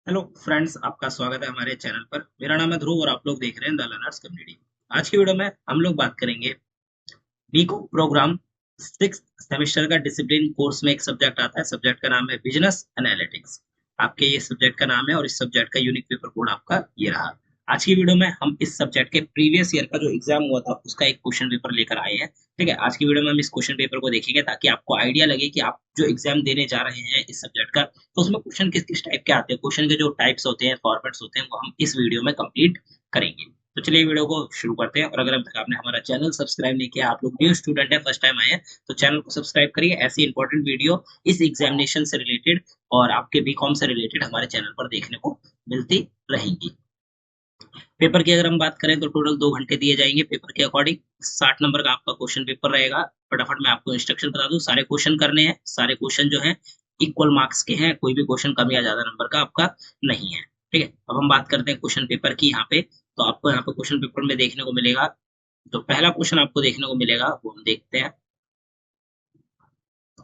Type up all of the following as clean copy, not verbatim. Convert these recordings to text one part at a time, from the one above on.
Hello friends, आपका स्वागत है हमारे चैनल पर। मेरा नाम है ध्रुव और आप लोग देख रहे हैं द लर्नर्स कम्युनिटी। आज की वीडियो में हम लोग बात करेंगे बीकॉम प्रोग्राम सिक्स सेमेस्टर का डिसिप्लिन कोर्स में एक सब्जेक्ट आता है। सब्जेक्ट का नाम है बिजनेस एनालिटिक्स। आपके ये सब्जेक्ट का नाम है और इस सब्जेक्ट का यूनिक पेपर कोड आपका ये रहा। आज की वीडियो में हम इस सब्जेक्ट के प्रीवियस ईयर का जो एग्जाम हुआ था उसका एक क्वेश्चन पेपर लेकर आए हैं। ठीक है, आज की वीडियो में हम इस क्वेश्चन पेपर को देखेंगे ताकि आपको आइडिया लगे कि आप जो एग्जाम देने जा रहे हैं इस सब्जेक्ट का, तो उसमें क्वेश्चन किस किस टाइप के आते हैं, क्वेश्चन के जो टाइप्स होते हैं, फॉर्मेट्स होते हैं, वो हम इस वीडियो में कंप्लीट करेंगे। तो चलिए वीडियो को शुरू करते हैं। और अगर अब तक आपने हमारा चैनल सब्सक्राइब नहीं किया, आप लोग न्यू स्टूडेंट है, फर्स्ट टाइम आए हैं, तो चैनल को सब्सक्राइब करिए। ऐसी इंपॉर्टेंट वीडियो इस एग्जामिनेशन से रिलेटेड और आपके बीकॉम से रिलेटेड हमारे चैनल पर देखने को मिलती रहेंगी। पेपर की अगर हम बात करें तो टोटल 2 घंटे दिए जाएंगे। पेपर के अकॉर्डिंग 60 नंबर का आपका क्वेश्चन पेपर रहेगा। फटाफट मैं आपको इंस्ट्रक्शन बता दूं, सारे क्वेश्चन करने हैं, सारे क्वेश्चन जो हैं इक्वल मार्क्स के हैं, कोई भी क्वेश्चन कम या ज्यादा नंबर का आपका नहीं है। ठीक है, अब हम बात करते हैं क्वेश्चन पेपर की। यहाँ पे तो आपको यहाँ पे क्वेश्चन पेपर में देखने को मिलेगा, जो पहला क्वेश्चन आपको देखने को मिलेगा वो हम देखते हैं।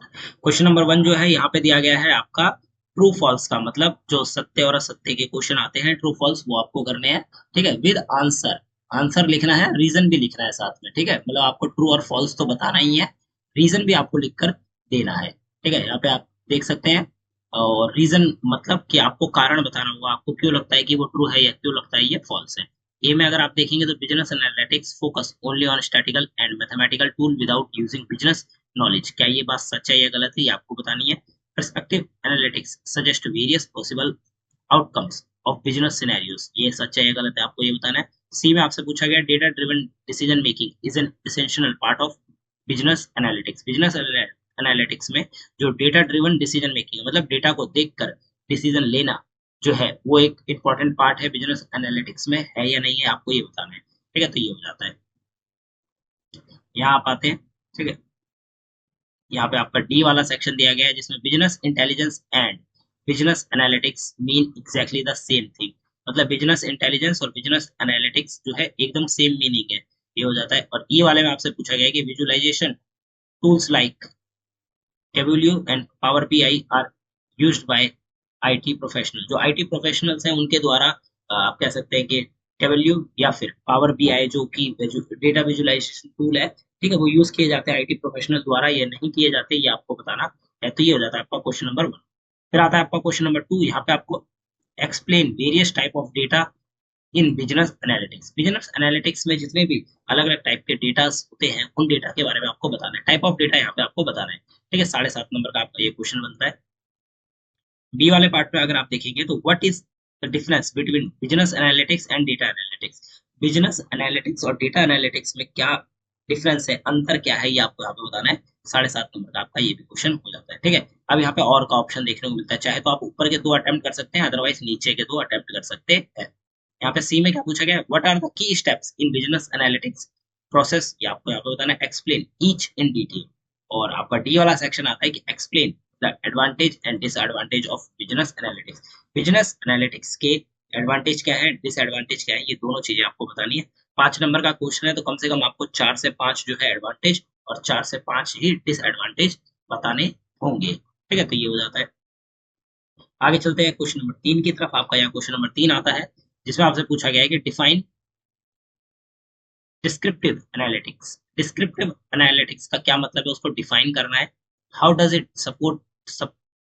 क्वेश्चन नंबर 1 जो है यहाँ पे दिया गया है आपका ट्रू फॉल्स का, मतलब जो सत्य और असत्य के क्वेश्चन आते हैं, ट्रू फॉल्स वो आपको करने हैं। ठीक है, विद आंसर। आंसर लिखना है, रीजन भी लिखना है साथ में। ठीक है, मतलब आपको ट्रू और फॉल्स तो बताना ही है, रीजन भी आपको लिखकर देना है। ठीक है, यहाँ पे आप देख सकते हैं। और रीजन मतलब कि आपको कारण बताना होगा, आपको क्यों लगता है कि वो ट्रू है या क्यों लगता है ये फॉल्स है। ए में अगर आप देखेंगे तो business analytics focus only on statistical and mathematical tool without using business knowledge. क्या ये बात सच है या गलत है, ये आपको बतानी है। Perspective analytics suggest various possible outcomes of business scenarios, ये सच है या गलत है, आपको ये बताना है। सी में आपसे पूछा गया data driven decision making is an essential part of business analytics. Business analytics में जो डेटा ड्रिवन डिसीजन मेकिंग मतलब डेटा को देखकर डिसीजन लेना जो है वो एक इंपॉर्टेंट पार्ट है बिजनेस एनालिटिक्स में, है या नहीं है, आपको ये बताना है। ठीक है, तो ये हो जाता है। यहाँ आप आते हैं। ठीक है, यहाँ पे आपका डी वाला सेक्शन दिया गया है जिसमें business intelligence and business analytics mean exactly the same thing. मतलब बिजनेस इंटेलिजेंस और बिजनेस एनालिटिक्स जो है एकदम सेम मीनिंग है, ये हो जाता है। और ई वाले में आपसे पूछा गया है कि visualization tools like Tableau and Power BI are used by IT professional. जो आईटी प्रोफेशनल्स हैं उनके द्वारा आप कह सकते हैं कि टेबुल्यू या फिर पावर बीआई जो कि डेटा विजुअलाइजेशन टूल है, ठीक है, वो यूज किए जाते हैं आईटी प्रोफेशनल द्वारा, ये नहीं किए जाते, ये आपको बताना है। तो ये हो जाता है आपका क्वेश्चन नंबर 1। फिर आता है आपका क्वेश्चन नंबर 2। यहाँ पे आपको explain various type of data in business analytics. Business analytics में जितने भी अलग अलग टाइप के डेटा होते हैं उन डेटा के बारे में आपको बताना है, टाइप ऑफ डेटा यहाँ पे आपको बताना है। ठीक है, 7.5 नंबर का आपका ये क्वेश्चन बनता है। बी वाले पार्ट में अगर आप देखेंगे तो what is the difference between business analytics and data analytics. Business analytics और डेटा एनालिटिक्स में क्या डिफरेंस है, अंतर क्या है, ये आपको यहाँ पे बताना है। 7.5 नंबर का आपका ये भी क्वेश्चन हो जाता है। ठीक है, अब यहाँ पे और का ऑप्शन देखने को मिलता है, चाहे तो आप ऊपर के 2 अटेम्प्ट कर सकते हैं, अदरवाइज नीचे के 2 अटेम्प्ट कर सकते हैं। यहाँ पे सी में क्या पूछा गया, what are the key steps in business analytics process, ये आपको यहाँ पे बताना है। Explain each in detail. और आपका डी वाला सेक्शन आता है कि explain the advantage and disadvantage of business analytics. Business analytics के एडवांटेज क्या है, डिसएडवांटेज क्या है, ये दोनों चीजें आपको बतानी है। 5 नंबर का क्वेश्चन है तो कम से कम आपको 4 से 5 जो है एडवांटेज और 4 से 5 ही डिसएडवांटेज बताने होंगे। ठीक है, तो ये हो जाता है। आगे चलते हैं क्वेश्चन नंबर 3 की तरफ। आपका यहाँ क्वेश्चन नंबर 3 आता है जिसमें आपसे पूछा गया है कि define descriptive analytics. Descriptive analytics का क्या मतलब है, उसको डिफाइन करना है। How does it support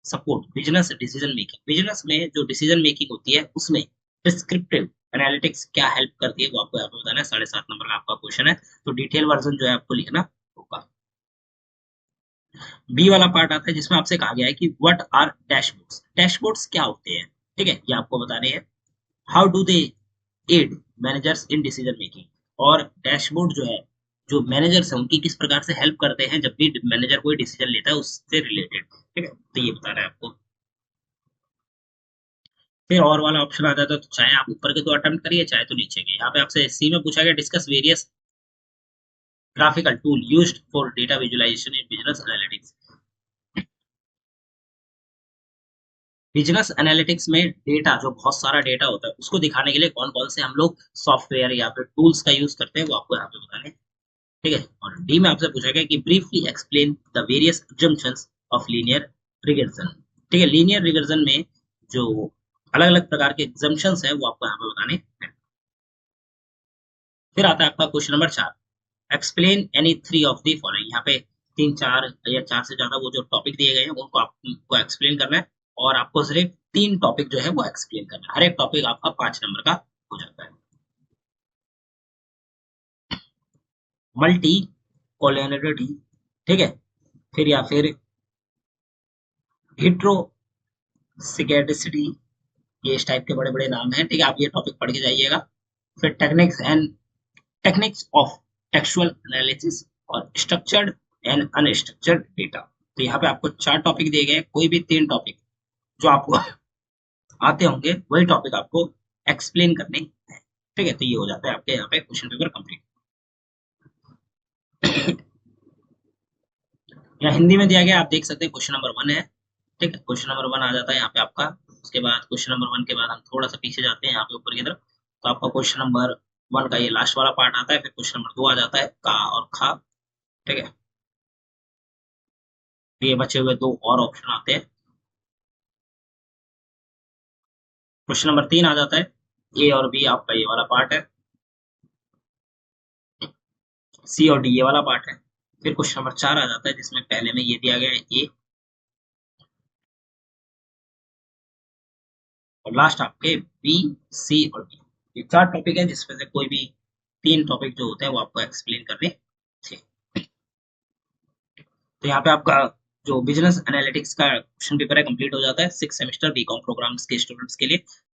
support business decision making. Business में जो डिसीजन मेकिंग होती है उसमें डिस्क्रिप्टिव एनालिटिक्स क्या हेल्प करती है, वो आपको यहाँ पे बताना है। 7.5 नंबर का आपका क्वेश्चन है, तो डिटेल वर्जन जो है आपको लिखना होगा। बी वाला पार्ट आता है जिसमें आपसे कहा गया है कि व्हाट आर डैशबोर्ड्स। डैशबोर्ड्स क्या होते हैं, ठीक है, ये आपको बताने हैं। How do they aid managers in decision making. और डैशबोर्ड जो है, जो मैनेजर्स हैं उनकी किस प्रकार से हेल्प करते हैं जब भी मैनेजर कोई डिसीजन लेता है उससे रिलेटेड। ठीक है, तो ये बताना है आपको। फिर और वाला ऑप्शन आ जाता है, तो चाहे आप ऊपर के 2 अटेम्प्ट करिए चाहे तो नीचे के। यहाँ पे आपसे सी में पूछा गया discuss various graphical tool used for data visualisation in business analytics. Business analytics में डेटा, जो बहुत सारा डेटा होता है, उसको दिखाने के लिए कौन कौन से हम लोग सॉफ्टवेयर या फिर टूल्स का यूज करते हैं, वो आपको यहाँ पे बताने। ठीक है, और डी में आपसे पूछा गया कि briefly explain the various assumptions of linear regression. ठीक है, लीनियर रिग्रेशन में जो अलग अलग प्रकार के एग्जाम्पशंस है वो आपको यहाँ पे बताने हैं। फिर आता है आपका question number 4, explain any three of the following. यहाँ पे 3 4 या 4 से ज्यादा वो जो टॉपिक दिए गए हैं उनको आपको एक्सप्लेन करना है, और आपको सिर्फ 3 टॉपिक जो है वो एक्सप्लेन करना है। हर एक टॉपिक आपका 5 नंबर का हो जाता है। मल्टी कोलिनियरिटी, ठीक है, फिर या फिर हिट्रोसिगेटिसिटी, ये इस टाइप के बड़े बड़े नाम हैं, ठीक है, आप ये टॉपिक पढ़ के जाइएगा। फिर टेक्निक्स ऑफ टेक्सचुअल एनालिसिस और स्ट्रक्चर्ड एंड अनस्ट्रक्चर्ड डेटा। तो यहाँ पे आपको 4 टॉपिक दिए गए हैं, कोई भी 3 टॉपिक जो आपको आते होंगे वही टॉपिक आपको एक्सप्लेन करने हैं, ठीक है। तो ये हो जाता है आपके यहाँ पे क्वेश्चन पेपर कंप्लीट। या हिंदी में दिया गया, आप देख सकते हैं क्वेश्चन नंबर 1 है, ठीक है, क्वेश्चन नंबर 1 आ जाता है यहाँ पे आपका। उसके बाद क्वेश्चन नंबर 1 के बाद हम थोड़ा सा पीछे जाते हैं यहाँ पे ऊपर की तरफ, तो आपका क्वेश्चन नंबर 1 का ये लास्ट वाला पार्ट आता है। फिर क्वेश्चन नंबर 2 आ जाता है, का और खा, ठीक है। ये बचे हुए 2 और ऑप्शन आते हैं। क्वेश्चन नंबर 3 आ जाता है, ए और बी आपका ये वाला पार्ट है, सी और डी ये वाला पार्ट है। फिर क्वेश्चन नंबर 4 आ जाता है जिसमें पहले में ये दिया गया है ए, और लास्ट आपके बी, सी और डी। ये 4 टॉपिक है जिसमें से कोई भी 3 टॉपिक जो होते हैं वो आपको एक्सप्लेन करने थे। तो यहाँ पे आपका जो बिजनेस एनालिटिक्स का क्वेश्चन पेपर है कंप्लीट हो जाता है 6 सेमेस्टर बीकॉम प्रोग्राम्स के स्टूडेंट्स के लिए।